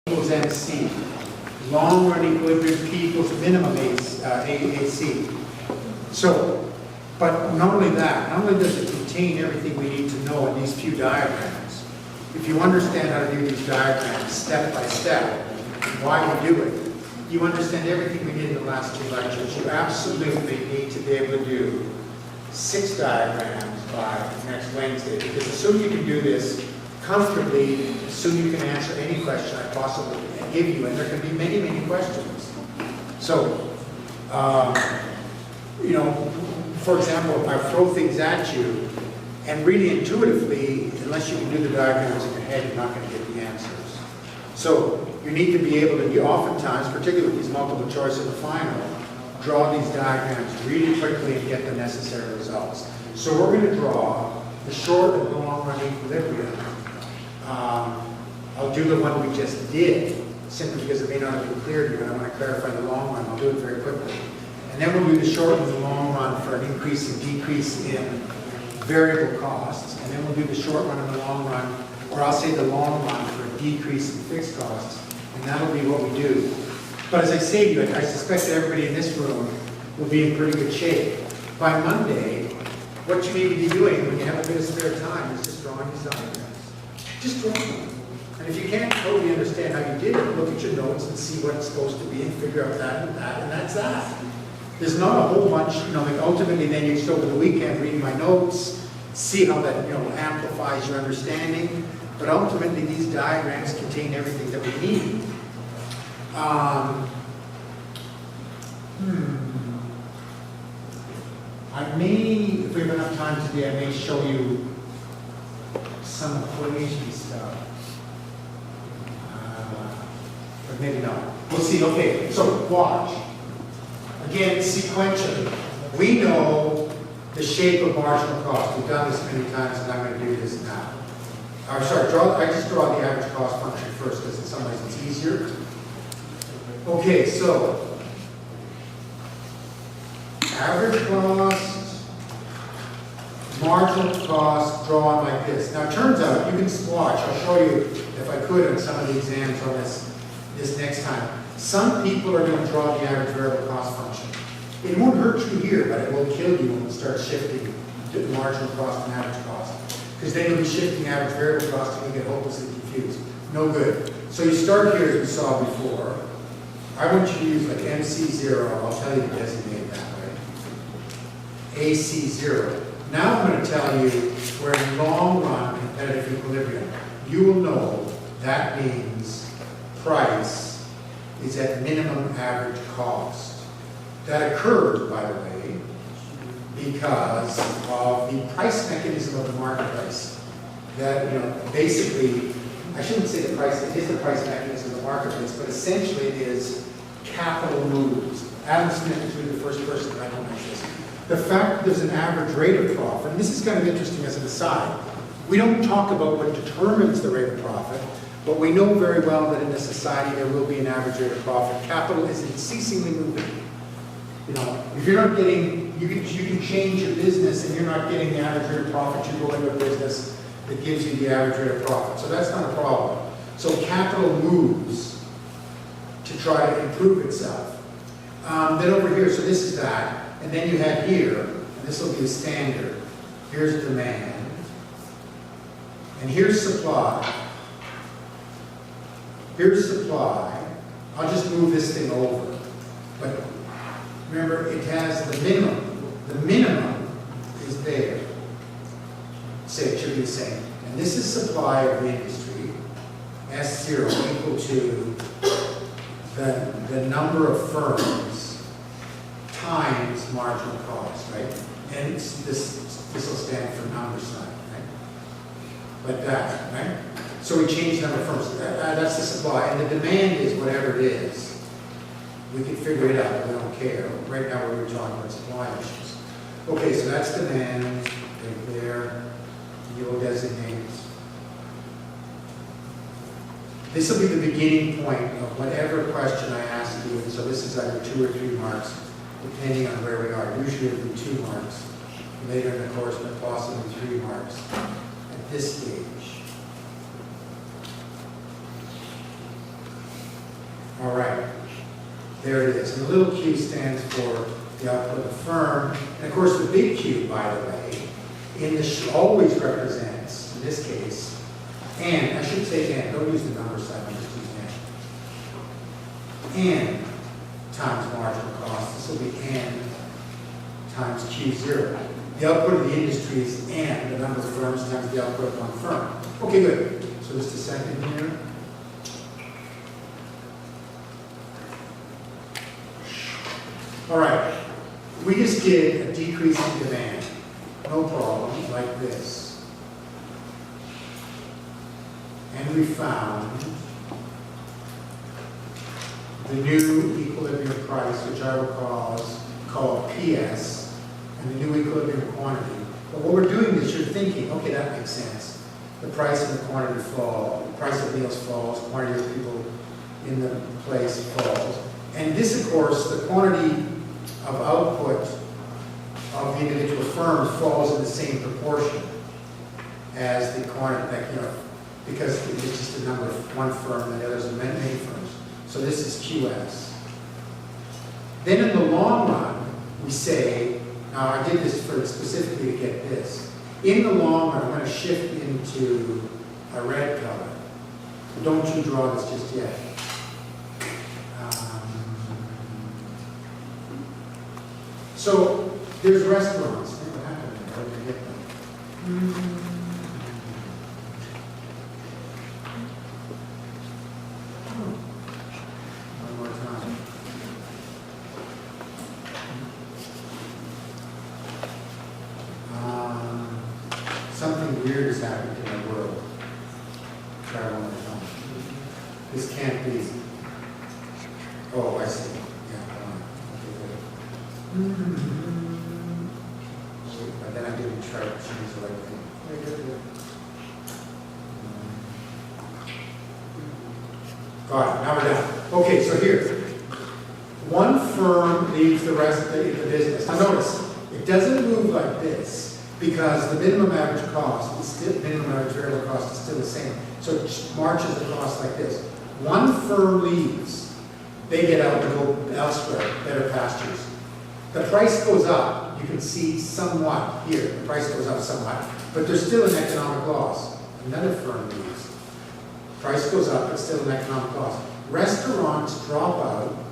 equals MC. Long run equilibrium P equals minimum AC. So, but not only that, not only does it contain everything we need to know in these few diagrams, if you understand how to do these diagrams step by step, why we do it, you understand everything we did in the last two lectures. You absolutely need to be able to do 6 diagrams by next Wednesday, because as soon as you can do this comfortably, as soon as you can answer any question I possibly can give you, and there can be many, many questions. So, you know, for example, if I throw things at you, and really intuitively, unless you can do the diagrams in your head, you're not going to get the answers. So, you need to be able to, oftentimes, particularly with these multiple choice in the final, draw these diagrams really quickly and get the necessary results. So we're going to draw the short and long run equilibrium. I'll do the one we just did, simply because it may not have been clear to you, and I want to clarify the long run. I'll do it very quickly. And then we'll do the short and the long run for an increase and decrease in variable costs. And then we'll do the short run and the long run, or I'll say the long run for a decrease in fixed costs. And that'll be what we do. But as I say to you, I suspect that everybody in this room will be in pretty good shape. By Monday, what you need to be doing when you have a bit of spare time is just drawing these diagrams. Just draw them. And if you can't totally understand how you did it, look at your notes and see what it's supposed to be and figure out that, and that's that. There's not a whole bunch, you know, like ultimately then you just over the weekend read my notes, see how that, you know, amplifies your understanding. But ultimately these diagrams contain everything that we need. I may, if we have enough time today, I may show you some equation stuff. But maybe not. We'll see. Okay, so watch. Again, sequentially. We know the shape of marginal cost. We've done this many times, and I'm going to do this now. I just draw the average cost function first, because in some ways it's easier. Okay, so average cost, marginal cost drawn like this. Now it turns out, you can watch, I'll show you if I could on some of the exams on this next time. Some people are going to draw the average variable cost function. It won't hurt you here, but it will kill you when we start shifting to marginal cost and average cost. Because then you'll be shifting average variable cost and you get hopelessly confused. No good. So you start here as we saw before. I want you to use like MC0, I'll tell you to designate it that way. AC0. Now I'm going to tell you where in long run competitive equilibrium, you will know that means price is at minimum average cost. That occurs, by the way, because of the price mechanism of the marketplace. That, you know, basically, I shouldn't say the price, it is the price mechanism of the marketplace, but essentially it is capital moves. Adam Smith is really the first person to recognize this. The fact that there's an average rate of profit, and this is kind of interesting as an aside, we don't talk about what determines the rate of profit, but we know very well that in a society there will be an average rate of profit. Capital is unceasingly moving. You know, if you're not getting, you can change your business and you're not getting the average rate of profit, you go into a business that gives you the average rate of profit. So that's not a problem. So capital moves to try to improve itself. Then over here, so this is that. And then you have here, and this will be a standard. Here's demand. And here's supply. Here's supply. I'll just move this thing over. But remember, it has the minimum. The minimum is there. Say it should be the same. And this is supply of the industry. S0 equal to the number of firms times marginal cost, right? And this will stand for number sign, right? Like that, right? So we change number of firms. That's the supply. And the demand is whatever it is. We can figure it out. We don't care. Right now we're talking about supply issues. Okay, so that's demand right there. You'll designate. This will be the beginning point of whatever question I ask you. And so this is either 2 or 3 marks, depending on where we are. Usually it'll be 2 marks later in the course, but possibly 3 marks at this stage. All right, there it is. And the little q stands for the output of the firm. And of course, the big Q, by the way, always represents, in this case, and, I should say and, don't use the number sign, just use and times marginal cost. This will be n times Q0. The output of the industry is n, the number of firms times the output of one firm. Okay, good. So just a second here. All right, we just did a decrease in demand. No problem, like this. And we found the new equilibrium price, which I will call PS, and the new equilibrium quantity. But what we're doing is you're thinking, okay, that makes sense. The price and the quantity fall, the price of meals falls, quantity of people in the place falls. And this, of course, the quantity of output of the individual firms falls in the same proportion as the quantity, like, because it's just a number of one firm and the others are many firms. So this is QS. Then in the long run, we say, now I did this specifically to get this. In the long run, I'm going to shift into a red color. Don't you draw this just yet. So there's restaurants. What happened there? How did I get them? One more time. Something weird has happened in the world. Try one more time. This can't be. Oh, I see. But then I didn't try to choose the right thing. Got it, now we're done. Okay, so here. One firm leaves the rest of the business. Now notice, it doesn't move like this because the minimum average cost, minimum average variable cost is still the same. So it marches across like this. One firm leaves, they get out and go elsewhere, better pastures. The price goes up, you can see somewhat here, the price goes up somewhat, but there's still an economic loss. Another firm leaves. Price goes up, but still an economic loss. Restaurants drop out,